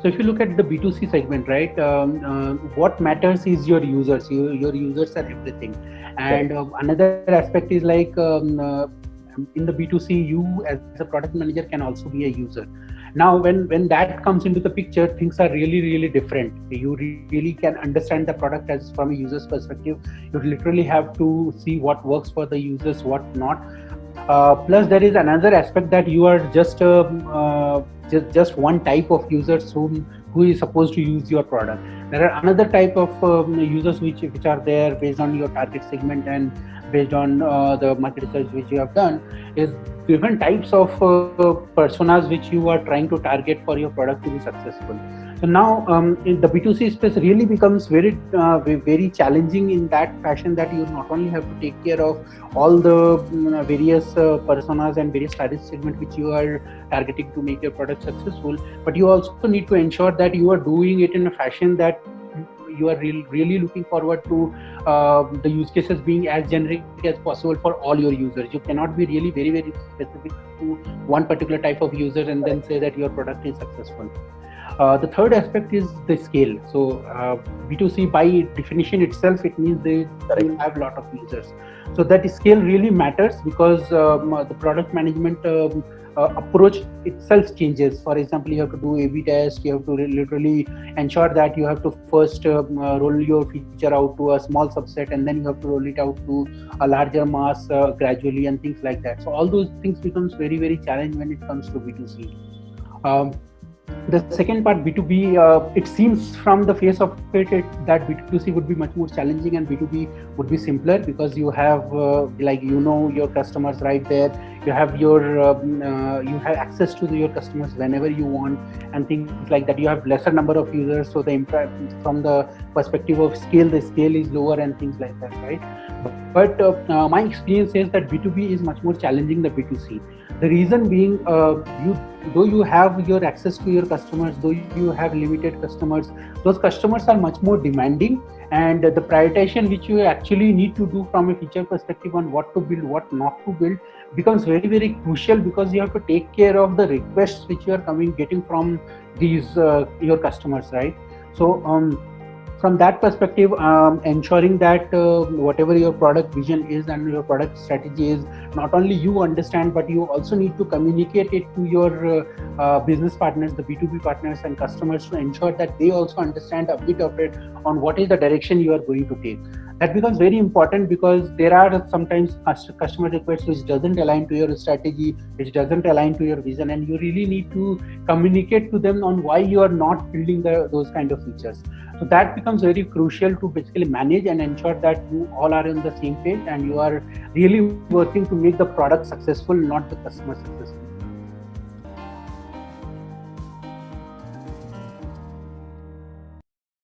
So if you look at the B2C segment, right, what matters is your users. Your users are everything. And Correct. another aspect is like in the B2C, you as a product manager can also be a user. Now, when that comes into the picture, things are really different. You really can understand the product as from a user's perspective. You literally have to see what works for the users, what not. Plus, there is another aspect that you are just one type of users who is supposed to use your product. There are another type of users which are there based on your target segment and based on the market research which you have done, is different types of personas which you are trying to target for your product to be successful. So now in the B2C space really becomes very challenging in that fashion, that you not only have to take care of all the various personas and various target segment which you are targeting to make your product successful, but you also need to ensure that you are doing it in a fashion that you are really looking forward to the use cases being as generic as possible for all your users. You cannot be really very specific to one particular type of user and then say that your product is successful. The third aspect is the scale. So B2C by definition itself, it means they will Correct. have a lot of users. So that scale really matters, because the product management approach itself changes. For example, you have to do A/B test. You have to literally ensure that you have to first roll your feature out to a small subset, and then you have to roll it out to a larger mass gradually, and things like that. So all those things becomes very challenging when it comes to B2C. Um, the second part, B2B, it seems from the face of that B2C would be much more challenging and B2B would be simpler, because you have your customers right there. You have you have access to your customers whenever you want, and things like that. You have lesser number of users, so the impact from the perspective of scale, the scale is lower and things like that, right? But my experience says that B2B is much more challenging than B2C. The reason being, though you have your access to your customers, though you have limited customers, those customers are much more demanding, and the prioritization which you actually need to do from a feature perspective on what to build, what not to build, becomes very crucial, because you have to take care of the requests which you are getting from these your customers, right? So from that perspective, ensuring that whatever your product vision is and your product strategy is, not only you understand, but you also need to communicate it to your business partners, the B2B partners and customers, to ensure that they also understand a bit of it on what is the direction you are going to take. That becomes very important, because there are sometimes customer requests which doesn't align to your strategy, which doesn't align to your vision, and you really need to communicate to them on why you are not building those kind of features. So that becomes very crucial to basically manage and ensure that you all are on the same page and you are really working to make the product successful, not the customer successful.